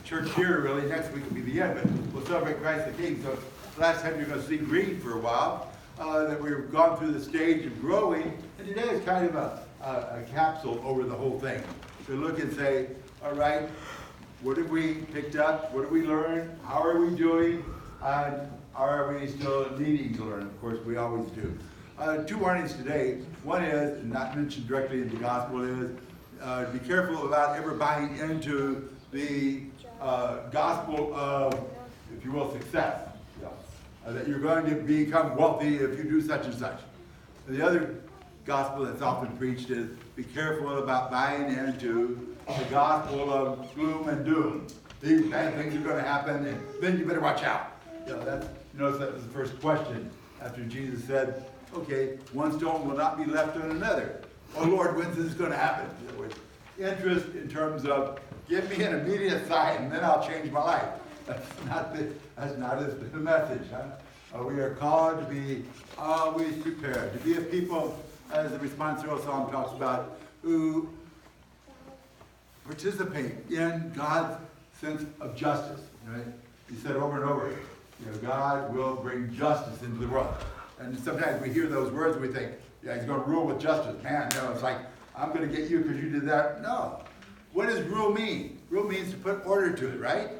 church here, really. Next week will be the end, but we'll celebrate Christ the King. So last time you're going to see green for a while, that we've gone through the stage of growing, and today is kind of a capsule over the whole thing. To look and say, all right, what have we picked up? What have we learned? How are we doing? And are we still needing to learn? Of course, we always do. Two warnings today. One is, not mentioned directly in the gospel, is be careful about ever buying into the gospel of, if you will, success. That you're going to become wealthy if you do such and such. And the other gospel that's often preached is be careful about buying into the gospel of gloom and doom. These bad things are going to happen, and then you better watch out. Notice that was the first question after Jesus said, okay, one stone will not be left on another. Oh Lord, when's this going to happen? In other words, interest in terms of give me an immediate sign, and then I'll change my life. That's not the message. Huh? We are called to be always prepared, to be a people, as the responsorial psalm talks about, who participate in God's sense of justice. Right? He said over and over, God will bring justice into the world. And sometimes we hear those words and we think, yeah, he's going to rule with justice. Man, no, it's like, I'm going to get you because you did that. No. What does rule mean? Rule means to put order to it, right?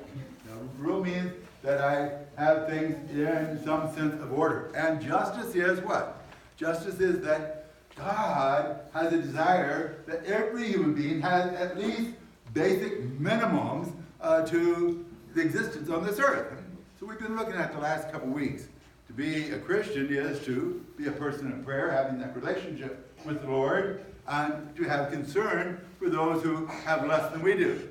Rule means that I have things in some sense of order. And justice is what? Justice is that God has a desire that every human being has at least basic minimums to the existence on this earth. So we've been looking at the last couple weeks. To be a Christian is to be a person of prayer, having that relationship with the Lord, and to have concern for those who have less than we do,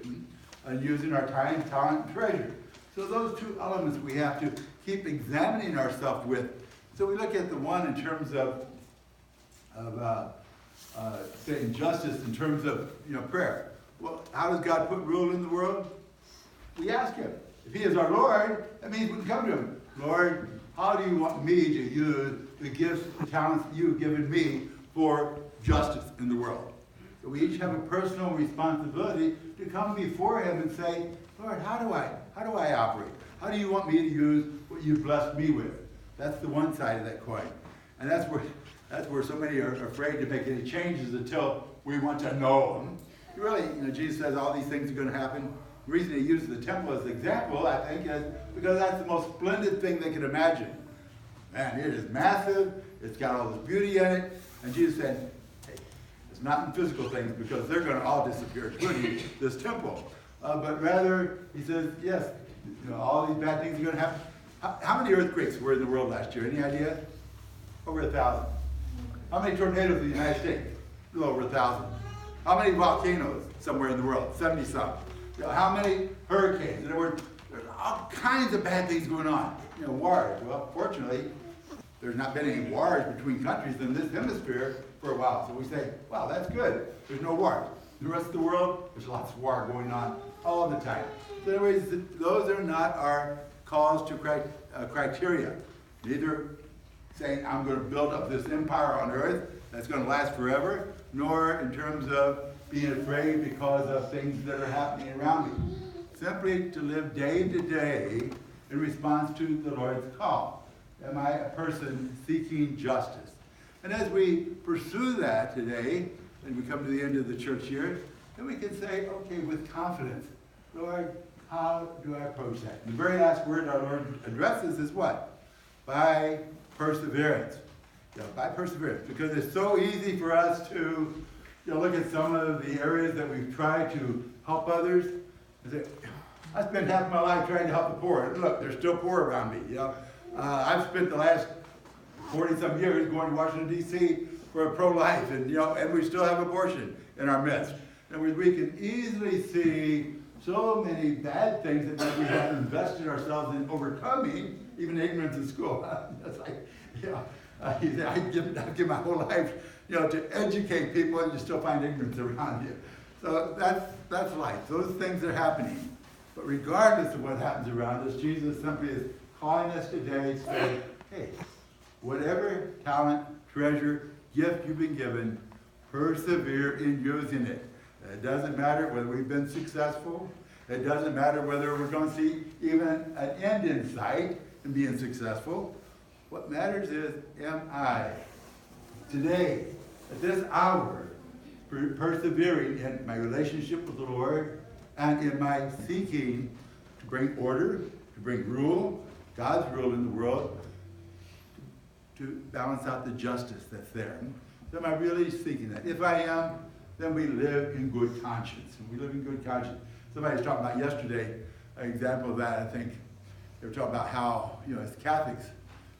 and using our time, talent, and treasure. So those two elements we have to keep examining ourselves with. So we look at the one in terms of saying justice in terms of prayer. Well, how does God put rule in the world? We ask Him. If He is our Lord, that means we can come to Him. Lord, how do you want me to use the gifts, the talents that you've given me for justice in the world? So we each have a personal responsibility to come before Him and say, Lord, how do I operate? How do you want me to use what you've blessed me with? That's the one side of that coin. And that's where so many are afraid to make any changes until we want to know Him. Really, Jesus says all these things are going to happen. The reason He uses the temple as an example, I think, is because that's the most splendid thing they could imagine. Man, it is massive. It's got all this beauty in it. And Jesus said, hey, it's not in physical things because they're going to all disappear, including this temple. But rather, He says, yes, all these bad things are going to happen. How many earthquakes were in the world last year? Any idea? Over 1,000. How many tornadoes in the United States? A little over 1,000. How many volcanoes somewhere in the world? 70-some. How many hurricanes? In other words, there's all kinds of bad things going on. Wars. Well, fortunately, there's not been any wars between countries in this hemisphere for a while. So we say, wow, that's good. There's no war. The rest of the world, there's lots of war going on all the time. So anyways, those are not our cause to criteria. Neither saying I'm going to build up this empire on earth that's going to last forever, nor in terms of being afraid because of things that are happening around me. Simply to live day to day in response to the Lord's call. Am I a person seeking justice? And as we pursue that today, and we come to the end of the church year, then we can say, okay, with confidence, Lord, how do I approach that? And the very last word our Lord addresses is what? By perseverance. By perseverance. Because it's so easy for us to look at some of the areas that we've tried to help others and say, I spent half my life trying to help the poor. And look, they're still poor around me. I've spent the last 40-some years going to Washington, D.C. for a pro-life, and we still have abortion in our midst. And we can easily see so many bad things that we have invested ourselves in overcoming, even ignorance in school. It's like, I give my whole life, to educate people, and you still find ignorance around you. So that's life. Those things are happening. But regardless of what happens around us, Jesus simply is calling us today to say, hey, whatever talent, treasure, gift you've been given, persevere in using it. It doesn't matter whether we've been successful. It doesn't matter whether we're going to see even an end in sight and being successful. What matters is, am I today, at this hour, persevering in my relationship with the Lord and in my seeking to bring order, to bring rule, God's rule in the world, to balance out the justice that's there. So am I really seeking that? If I am, then we live in good conscience. And we live in good conscience. Somebody was talking about yesterday, an example of that, I think. They were talking about how, as Catholics,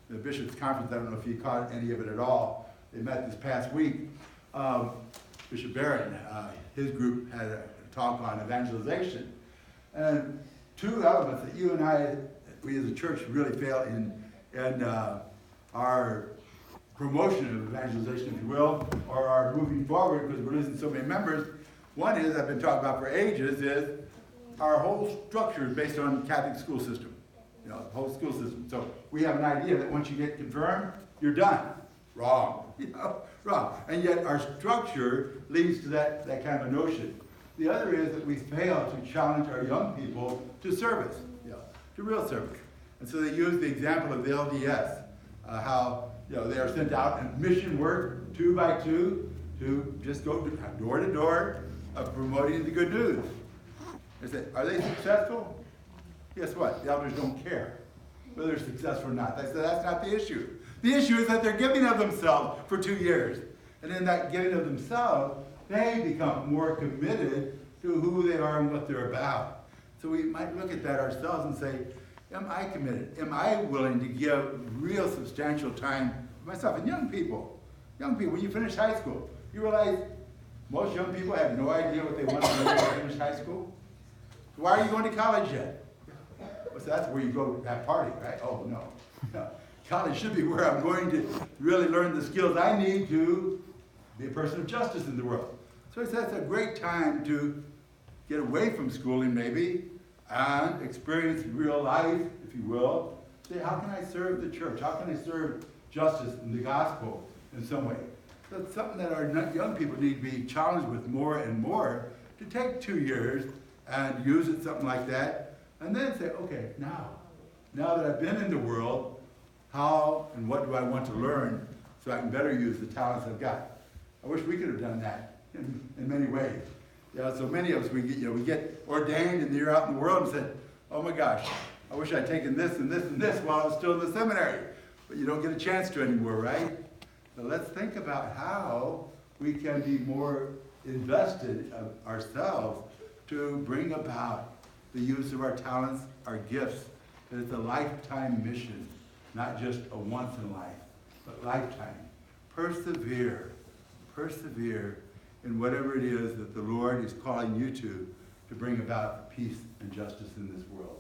the Bishops' Conference, I don't know if you caught any of it at all. They met this past week. Bishop Barron, his group had a talk on evangelization. And two elements that you and I, we as a church, really fail in our promotion of evangelization, if you will, or our moving forward, because we're losing so many members. One is, I've been talking about for ages, is our whole structure is based on Catholic school system. The whole school system. So we have an idea that once you get confirmed, you're done. Wrong. Wrong. And yet our structure leads to that kind of a notion. The other is that we fail to challenge our young people to service, to real service. And so they use the example of the LDS, how they are sent out in mission work 2 by 2 to just go door to door of promoting the good news. They say, are they successful? Guess what? The elders don't care whether they're successful or not. They said that's not the issue. The issue is that they're giving of themselves for 2 years. And in that giving of themselves, they become more committed to who they are and what they're about. So we might look at that ourselves and say, am I committed? Am I willing to give real substantial time to myself? And young people, when you finish high school, you realize most young people have no idea what they want to do when they finish high school. So why are you going to college yet? Well, so that's where you go to that party, right? Oh, no. College should be where I'm going to really learn the skills I need to be a person of justice in the world. So he says it's a great time to get away from schooling maybe and experience real life, if you will. Say, how can I serve the church? How can I serve justice in the gospel in some way? So it's something that our young people need to be challenged with more and more, to take 2 years and use it, something like that, and then say, okay, now that I've been in the world, how and what do I want to learn so I can better use the talents I've got? I wish we could have done that in many ways. So many of us, we get ordained and you're out in the world and said, oh my gosh, I wish I'd taken this and this and this while I was still in the seminary. But you don't get a chance to anymore, right? So let's think about how we can be more invested of ourselves to bring about the use of our talents, our gifts. That it's a lifetime mission, not just a once in life, but lifetime. Persevere in whatever it is that the Lord is calling you to bring about peace and justice in this world.